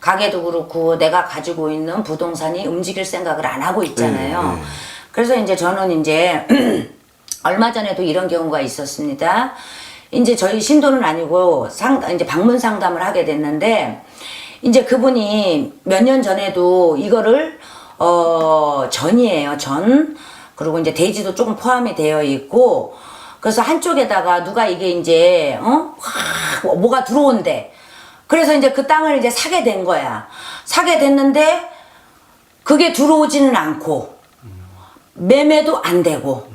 가게도 그렇고 내가 가지고 있는 부동산이 움직일 생각을 안 하고 있잖아요. 그래서 이제 저는 이제 얼마 전에도 이런 경우가 있었습니다. 이제 저희 신도는 아니고 이제 방문 상담을 하게 됐는데, 이제 그분이 몇 년 전에도 이거를 전이에요. 전. 그리고 이제 대지도 조금 포함이 되어 있고, 그래서 한쪽에다가 누가 이게 이제 뭐가 들어온대. 그래서 이제 그 땅을 이제 사게 된 거야. 사게 됐는데 그게 들어오지는 않고 매매도 안 되고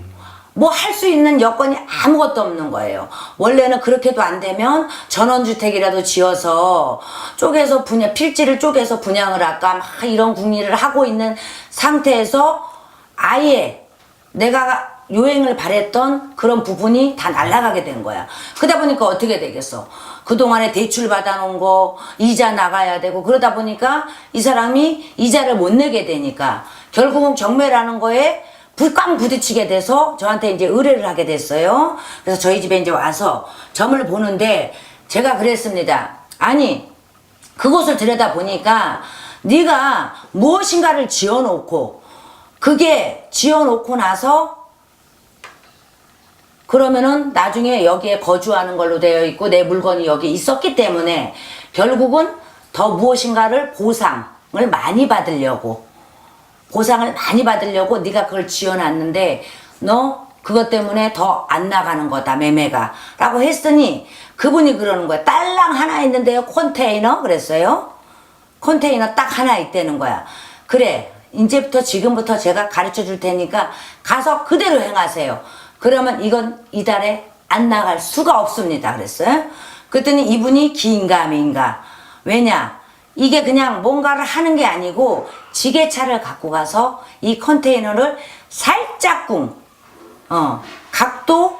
뭐 할 수 있는 여건이 아무것도 없는 거예요. 원래는 그렇게도 안 되면 전원주택이라도 지어서 쪼개서 필지를 쪼개서 분양을 할까 막 이런 궁리를 하고 있는 상태에서 아예 내가 요행을 바랬던 그런 부분이 다 날아가게 된 거야. 그러다 보니까 어떻게 되겠어? 그동안에 대출 받아놓은 거 이자 나가야 되고, 그러다 보니까 이 사람이 이자를 못 내게 되니까 결국은 경매라는 거에 불꽝 부딪히게 돼서 저한테 이제 의뢰를 하게 됐어요. 그래서 저희 집에 이제 와서 점을 보는데 제가 그랬습니다. 아니, 그곳을 들여다 보니까 네가 무엇인가를 지어놓고, 그게 지어놓고 나서 그러면은 나중에 여기에 거주하는 걸로 되어 있고 내 물건이 여기 있었기 때문에 결국은 더 무엇인가를 보상을 많이 받으려고 네가 그걸 지어놨는데 너 그것 때문에 더 안 나가는 거다, 매매가 라고 했더니 그분이 그러는 거야. 딸랑 하나 있는데요, 컨테이너. 그랬어요. 컨테이너 딱 하나 있다는 거야. 그래, 이제부터 지금부터 제가 가르쳐 줄 테니까 가서 그대로 행하세요. 그러면 이건 이달에 안 나갈 수가 없습니다. 그랬어요. 그랬더니 이분이 기인가. 왜냐? 이게 그냥 뭔가를 하는 게 아니고 지게차를 갖고 가서 이 컨테이너를 살짝쿵, 각도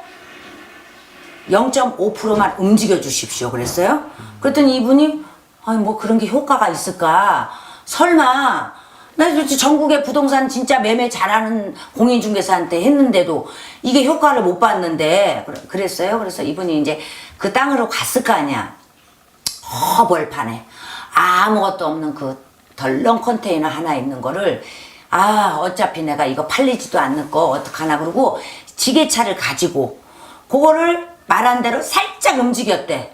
0.5%만 움직여 주십시오. 그랬어요. 그랬더니 이분이, 아니, 뭐 그런 게 효과가 있을까? 설마, 나 전국의 부동산 진짜 매매 잘하는 공인중개사한테 했는데도 이게 효과를 못 봤는데 그랬어요. 그래서 이분이 이제 그 땅으로 갔을 거 아니야. 벌판에 아무것도 없는 그 덜렁 컨테이너 하나 있는 거를, 어차피 내가 이거 팔리지도 않는 거 어떡하나 그러고 지게차를 가지고 그거를 말한 대로 살짝 움직였대.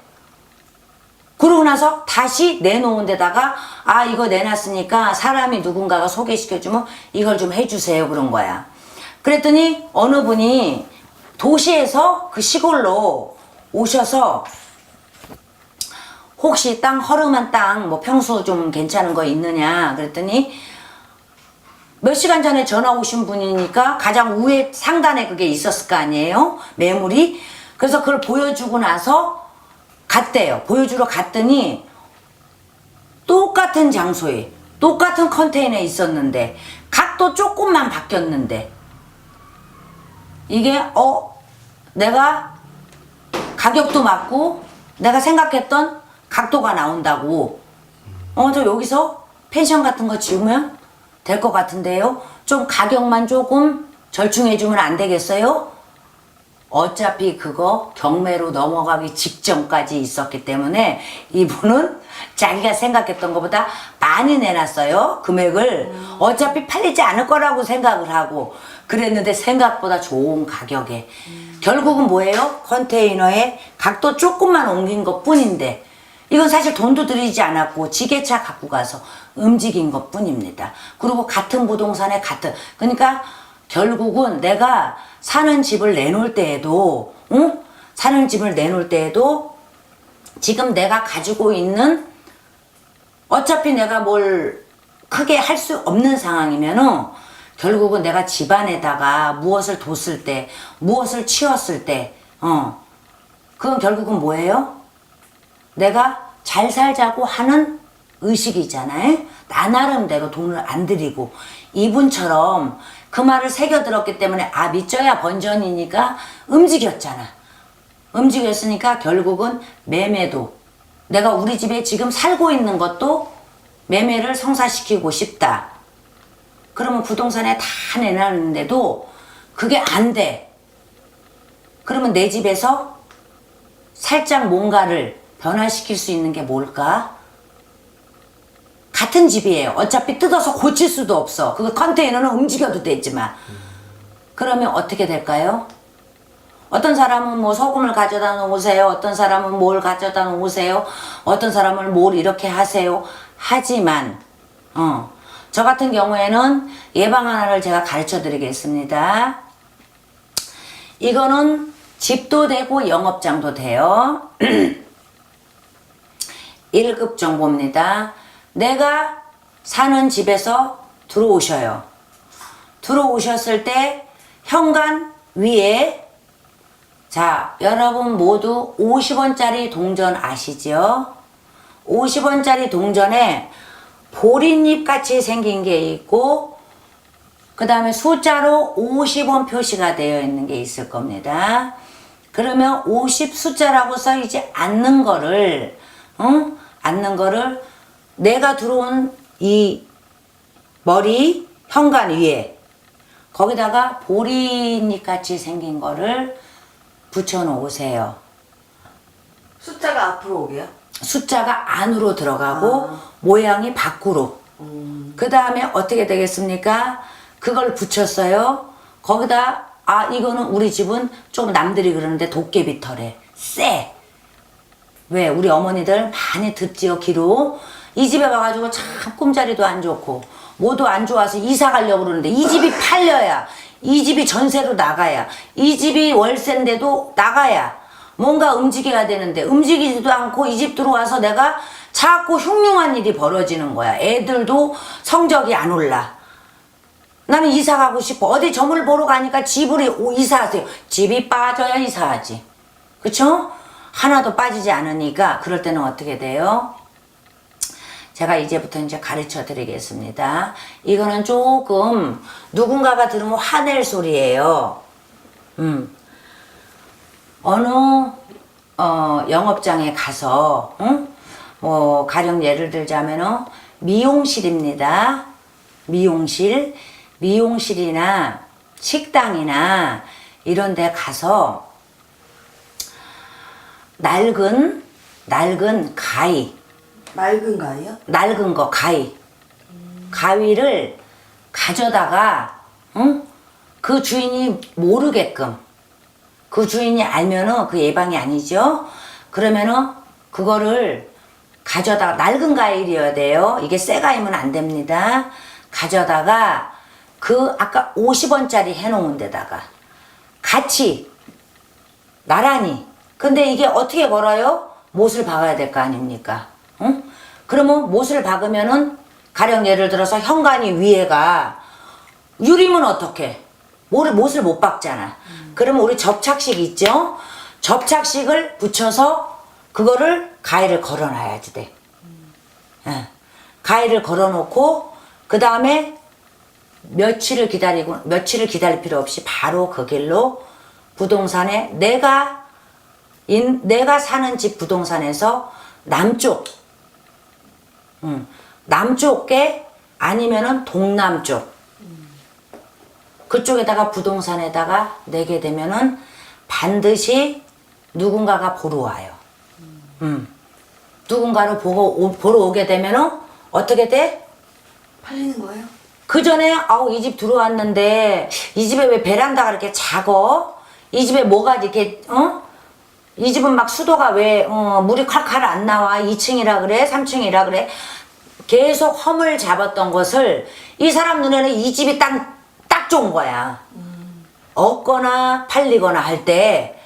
그러고 나서 다시 내놓은 데다가 이거 내놨으니까 사람이 누군가가 소개시켜주면 이걸 좀 해주세요, 그런 거야. 그랬더니 어느 분이 도시에서 그 시골로 오셔서 혹시 땅, 허름한 땅, 뭐 평수 좀 괜찮은 거 있느냐 그랬더니 몇 시간 전에 전화 오신 분이니까 가장 우회 상단에 그게 있었을 거 아니에요, 매물이. 그래서 그걸 보여주고 나서 갔대요. 보여주러 갔더니 똑같은 장소에 똑같은 컨테이너에 있었는데 각도 조금만 바뀌었는데 이게 내가 가격도 맞고 내가 생각했던 각도가 나온다고, 저 여기서 펜션 같은 거 지으면 될 것 같은데요, 좀 가격만 조금 절충해주면 안 되겠어요? 어차피 그거 경매로 넘어가기 직전까지 있었기 때문에 이분은 자기가 생각했던 것보다 많이 내놨어요, 금액을. 어차피 팔리지 않을 거라고 생각을 하고 그랬는데 생각보다 좋은 가격에 결국은 뭐예요? 컨테이너에 각도 조금만 옮긴 것 뿐인데 이건 사실 돈도 들이지 않았고 지게차 갖고 가서 움직인 것 뿐입니다. 그리고 같은 부동산에 그러니까 결국은 내가 사는 집을 내놓을 때에도, 사는 집을 내놓을 때에도 지금 내가 가지고 있는, 어차피 내가 뭘 크게 할 수 없는 상황이면은 결국은 내가 집안에다가 무엇을 뒀을 때, 무엇을 치웠을 때, 그건 결국은 뭐예요? 내가 잘 살자고 하는 의식이잖아요. 나 나름대로 돈을 안 들이고 이분처럼 그 말을 새겨들었기 때문에 믿져야 번전이니까 움직였잖아. 움직였으니까 결국은 매매도, 내가 우리 집에 지금 살고 있는 것도 매매를 성사시키고 싶다. 그러면 부동산에 다 내놨는데도 그게 안 돼. 그러면 내 집에서 살짝 뭔가를 변화시킬 수 있는 게 뭘까? 같은 집이에요. 어차피 뜯어서 고칠 수도 없어. 그 컨테이너는 움직여도 되지만. 그러면 어떻게 될까요? 어떤 사람은 뭐 소금을 가져다 놓으세요. 어떤 사람은 뭘 가져다 놓으세요. 어떤 사람은 뭘 이렇게 하세요. 하지만 저 같은 경우에는 예방 하나를 제가 가르쳐 드리겠습니다. 이거는 집도 되고 영업장도 돼요. 1급 정보입니다. 내가 사는 집에서 들어오셔요. 들어오셨을 때 현관 위에, 자, 여러분 모두 50원짜리 동전 아시죠? 50원짜리 동전에 보리잎 같이 생긴 게 있고, 그 다음에 숫자로 50원 표시가 되어 있는 게 있을 겁니다. 그러면 50 숫자라고 써있지 않는 거를, 않는 거를 내가 들어온 이 머리 현관 위에 거기다가 보리잎 같이 생긴 거를 붙여 놓으세요. 숫자가 앞으로 오게요? 숫자가 안으로 들어가고 모양이 밖으로. 그 다음에 어떻게 되겠습니까? 그걸 붙였어요. 거기다 이거는 우리 집은 좀 남들이 그러는데 도깨비 털에 쎄. 왜 우리 어머니들 많이 듣지요, 기로. 이 집에 가가지고 참 꿈자리도 안 좋고 뭐도 안 좋아서 이사 가려고 그러는데 이 집이 팔려야, 이 집이 전세로 나가야, 이 집이 월세인데도 나가야 뭔가 움직여야 되는데 움직이지도 않고 이 집 들어와서 내가 자꾸 흉흉한 일이 벌어지는 거야. 애들도 성적이 안 올라. 나는 이사 가고 싶어. 어디 점을 보러 가니까 집으로 이사하세요. 집이 빠져야 이사하지. 그쵸? 하나도 빠지지 않으니까 그럴 때는 어떻게 돼요? 제가 이제부터 이제 가르쳐 드리겠습니다. 이거는 조금 누군가가 들으면 화낼 소리예요. 어느 영업장에 가서 뭐 가령 예를 들자면은 미용실입니다. 미용실이나 식당이나 이런 데 가서 낡은 가위, 맑은 가위요? 낡은 거 가위를 가져다가 그 주인이 모르게끔, 그 주인이 알면은 그 예방이 아니죠. 그러면은 그거를 가져다가 낡은 가위여야 돼요. 이게 새 가위면 안 됩니다. 가져다가 그 아까 50원짜리 해놓은 데다가 같이 나란히, 근데 이게 어떻게 걸어요? 못을 박아야 될 거 아닙니까? 응? 그러면 못을 박으면은 가령 예를 들어서 현관이 위에가 유리면 어떡해? 못을 못 박잖아. 그러면 우리 접착식 있죠? 접착식을 붙여서 그거를 가위를 걸어놔야지 돼. 예. 가위를 걸어놓고 그 다음에 며칠을 기다릴 필요 없이 바로 그 길로 부동산에 내가 사는 집 부동산에서 남쪽에 아니면은 동남쪽 그쪽에다가 부동산에다가 내게 되면은 반드시 누군가가 보러 와요. 누군가를 보러 오게 되면은 어떻게 돼? 팔리는 거예요? 그 전에 이 집 들어왔는데 이 집에 왜 베란다가 이렇게 작어? 이 집에 뭐가 이렇게 이 집은 막 수도가 왜 물이 칼칼 안 나와? 2층이라 그래? 3층이라 그래? 계속 허물 잡았던 것을 이 사람 눈에는 이 집이 딱 좋은 거야. 얻거나 팔리거나 할 때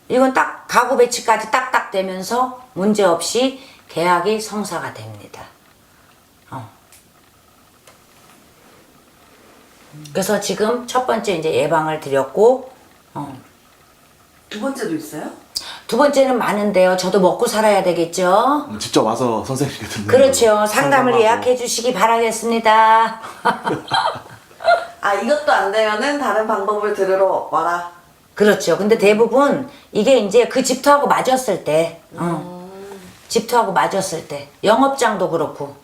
이건 딱 가구 배치까지 딱딱 되면서 문제없이 계약이 성사가 됩니다. 그래서 지금 첫 번째 이제 예방을 드렸고, 두 번째도 있어요? 두 번째는 많은데요. 저도 먹고 살아야 되겠죠. 직접 와서 선생님께 듣는 그렇죠. 걸로 상담을 상담하고. 예약해 주시기 바라겠습니다. 이것도 안 되면은 다른 방법을 들으러 와라. 그렇죠. 근데 대부분 이게 이제 그 집터하고 맞았을 때, 집터하고 맞았을 때, 영업장도 그렇고,